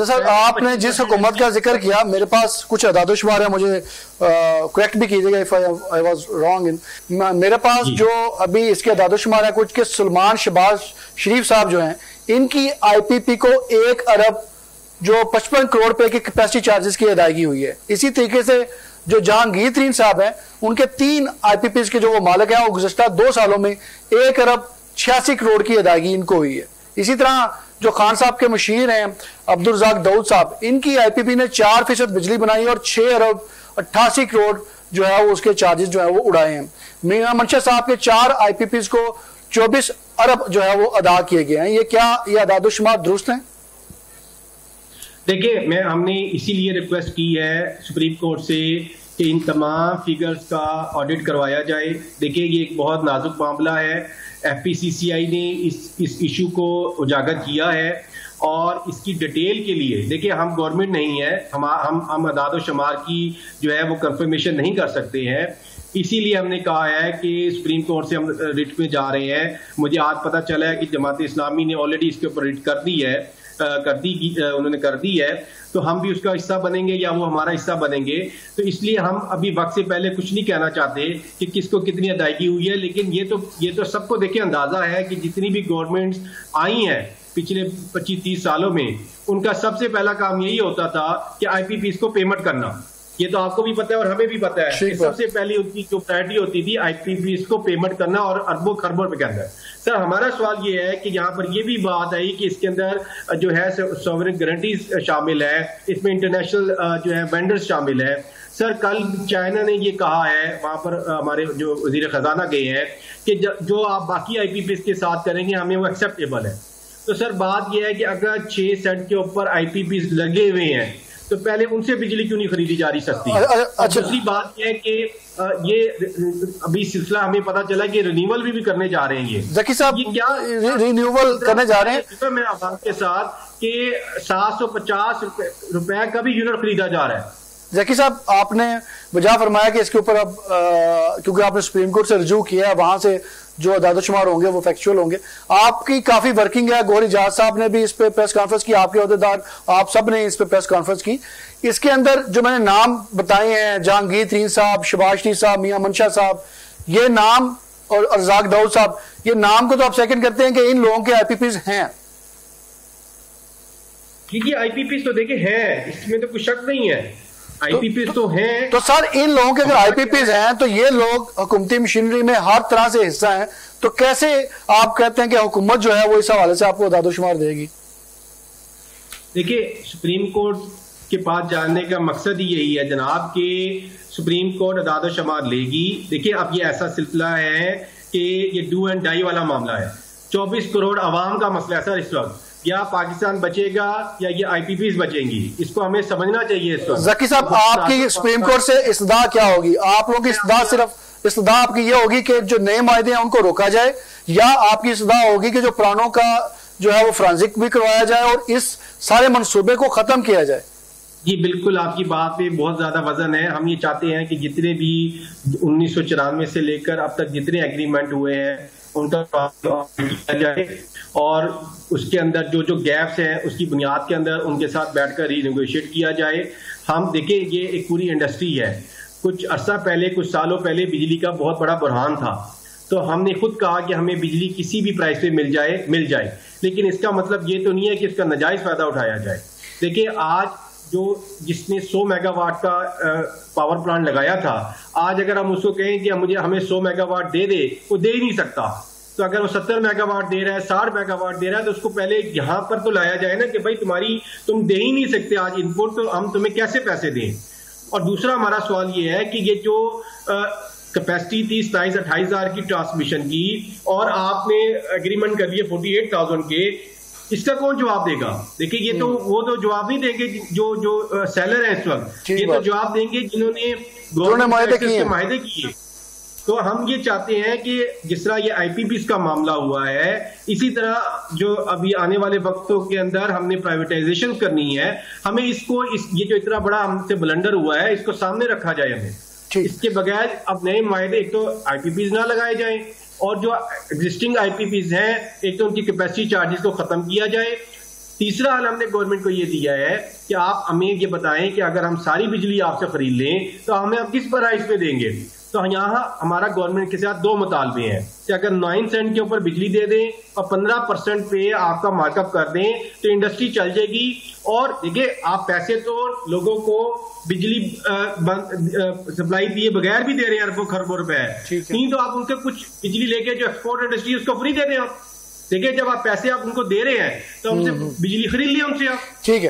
Sir आपने जिस हुकूमत का जिक्र किया, मेरे पास कुछ अदादोशुमार है, मुझे करेक्ट भी कीजिएगा if I was wrong in, मेरे पास जो अभी इसके अदादोशुमार है कुछ के सुलेमान शहबाज शरीफ साहब जो हैं, इनकी आईपीपी को 1 अरब जो 55 करोड़ रुपए की कैपेसिटी चार्जेस की अदायगी हुई है। इसी तरीके से जो जहांगीर तरीन साहब हैं, उनके 3 आईपीपीज के जो वो मालिक हैं, वो गुज़श्ता 2 सालों में 1 अरब 86 करोड़ की अदायगी इनको हुई है। इसी तरह जो खान साहब के मुशीर हैं अब्दुल रज़ाक दाऊद साहब, इनकी आईपीपी ने 4% बिजली बनाई और 6 अरब 88 करोड़ जो है वो उसके चार्जेस जो है वो उड़ाए हैं। मियां मंशा साहब के 4 आईपीपीज को 24 अरब जो है वो अदा किए गए हैं। ये क्या ये अदादोशुमार दुरुस्त हैं? देखिए, हमने इसीलिए रिक्वेस्ट की है सुप्रीम कोर्ट से कि इन तमाम फिगर्स का ऑडिट करवाया जाए। देखिए, ये एक बहुत नाजुक मामला है। एफपीसीसीआई ने इस इशू को उजागर किया है और इसकी डिटेल के लिए, देखिए हम गवर्नमेंट नहीं है, हम अदाद शुमार की जो है वो कंफर्मेशन नहीं कर सकते हैं। इसीलिए हमने कहा है कि सुप्रीम कोर्ट से हम रिट में जा रहे हैं। मुझे आज पता चला है कि जमात इस्लामी ने ऑलरेडी इसके ऊपर रिट कर दी है, उन्होंने कर दी है, तो हम भी उसका हिस्सा बनेंगे या वो हमारा हिस्सा बनेंगे। तो इसलिए हम अभी वक्त से पहले कुछ नहीं कहना चाहते कि किसको कितनी अदायगी हुई है। लेकिन ये तो सबको देखिए अंदाजा है कि जितनी भी गवर्नमेंट्स आई हैं पिछले 25-30 सालों में, उनका सबसे पहला काम यही होता था कि आईपीपीस को पेमेंट करना। ये तो आपको भी पता है और हमें भी पता है कि सबसे पहले उनकी जो प्रायोरिटी होती थी आईपीपीस को पेमेंट करना और अरबों खरबों रुपए के अंदर। सर, हमारा सवाल ये है कि यहाँ पर ये भी बात आई कि इसके अंदर जो है सॉवरेन गारंटीज शामिल है, इसमें इंटरनेशनल जो है वेंडर्स शामिल है। सर, कल चाइना ने ये कहा है, वहां पर हमारे जो वजीर खजाना गए हैं कि जो आप बाकी आईपीपीस के साथ करेंगे हमें वो एक्सेप्टेबल है। तो सर, बात यह है कि अगर 6 सेंट के ऊपर आईपीपीस लगे हुए हैं तो पहले उनसे बिजली क्यों नहीं खरीदी जा रही सकती? अच्छा, दूसरी बात यह है कि ये अभी सिलसिला हमें पता चला कि रिन्यूअल भी करने जा रहे हैं। ये जकी साहब, ये क्या रिन्यूअल करने जा रहे हैं? मैं आवाम के साथ कि 750 रुपए का भी यूनिट खरीदा जा रहा है। जकी साहब, आपने वजह फरमाया कि इसके ऊपर अब क्योंकि आपने सुप्रीम कोर्ट से रजू किया है, वहां से जो अदादोशुमार होंगे वो फैक्चुअल होंगे। आपकी काफी वर्किंग है, गौहर इजाज साहब ने भी इस पे प्रेस कॉन्फ्रेंस की, आपके अहदेदार आप सब ने इस पे प्रेस कॉन्फ्रेंस की। इसके अंदर जो मैंने नाम बताए हैं, जहांगीर तरीन साहब, शहबाज शरीफ साहब, मियां मंशा साहब, ये नाम और रज़ाक दाऊद साहब, ये नाम को तो आप सेकंड करते हैं कि इन लोगों के आईपीपीज हैं? क्योंकि आईपीपीज तो देखिए है, इसमें तो कोई शक नहीं है, आईपीपीज तो हैं। तो सर, इन लोगों के अगर आईपीपीज हैं तो ये लोग हुकूमती मशीनरी में हर तरह से हिस्सा हैं, तो कैसे आप कहते हैं कि हुकूमत जो है वो इस हवाले से आपको अदादोशुमार देगी? देखिए, सुप्रीम कोर्ट के पास जाने का मकसद ही यही है जनाब कि सुप्रीम कोर्ट अदादोशुमार लेगी। देखिए, अब ये ऐसा सिलसिला है कि ये डू एंड डाई वाला मामला है। 24 करोड़ आवाम का मसला है सर इस वक्त। या पाकिस्तान बचेगा या ये आईपीपीज बचेंगी, इसको हमें समझना चाहिए इस वक्त। जकी साहब, आपकी सुप्रीम कोर्ट से इस्तदा क्या होगी? आप लोगों की इस्तदा सिर्फ इस्तदा आपकी ये होगी कि जो नए मायदे हैं उनको रोका जाए, या आपकी इस्तदा होगी कि जो पुरानों का जो है वो फोरेंसिक भी करवाया जाए और इस सारे मंसूबे को खत्म किया जाए? जी बिल्कुल, आपकी बात पे बहुत ज्यादा वजन है। हम ये चाहते हैं कि जितने भी 1994 से लेकर अब तक जितने एग्रीमेंट हुए हैं उनका किया जाए और उसके अंदर जो जो गैप्स हैं उसकी बुनियाद के अंदर उनके साथ बैठकर रीनेगोशिएट किया जाए। हम देखिए, ये एक पूरी इंडस्ट्री है। कुछ अरसा पहले, कुछ सालों पहले बिजली का बहुत बड़ा बुरहान था, तो हमने खुद कहा कि हमें बिजली किसी भी प्राइस पे मिल जाए, लेकिन इसका मतलब ये तो नहीं है कि इसका नाजायज फायदा उठाया जाए। देखिए, आज जिसने 100 मेगावाट का पावर प्लांट लगाया था, आज अगर हम उसको कहें कि हमें 100 मेगावाट दे दे, वो दे ही नहीं सकता। तो अगर वो 70 मेगावाट दे रहा है, 60 मेगावाट दे रहा है, तो उसको पहले यहाँ पर तो लाया जाए ना कि भाई तुम दे ही नहीं सकते आज इनपुट, तो हम तुम्हें कैसे पैसे दें। और दूसरा हमारा सवाल ये है कि ये जो कैपेसिटी थी 27-28,000 की ट्रांसमिशन की और आपने एग्रीमेंट कर लिए 48,000 के, इसका कौन जवाब देगा? देखिए, ये तो वो तो जवाब नहीं देंगे जो सेलर है इस वक्त, ये तो जवाब देंगे जिन्होंने मायदे किए। तो हम ये चाहते हैं कि जिस तरह ये आईपीपीस का मामला हुआ है, इसी तरह जो अभी आने वाले वक्तों के अंदर हमने प्राइवेटाइजेशन करनी है, हमें ये जो इतना बड़ा हमसे ब्लंडर हुआ है, इसको सामने रखा जाए। हमें इसके बगैर अब नए मायदे, एक तो आईपीपीस ना लगाए जाए और जो एग्जिस्टिंग आईपीपीज हैं, एक तो उनकी कैपेसिटी चार्जेस को खत्म किया जाए तीसरा हल हमने गवर्नमेंट को ये दिया है कि आप हमें ये बताएं कि अगर हम सारी बिजली आपसे खरीद लें तो हमें आप किस प्राइस पे देंगे। तो यहाँ हमारा गवर्नमेंट के साथ दो मुतालबे हैं कि अगर 9 सेंट के ऊपर बिजली दे दें और 15% पे आपका मार्कअप कर दें तो इंडस्ट्री चल जाएगी। और देखिए, आप पैसे तो लोगों को बिजली सप्लाई दिए बगैर भी दे रहे हैं, अरबों खरबों रुपए, नहीं तो आप उनके कुछ बिजली लेके जो एक्सपोर्ट इंडस्ट्री उसको फ्री दे दें आप। देखिए, जब आप पैसे आप उनको दे रहे हैं तो उनसे बिजली खरीद लिया उनसे आप। ठीक है।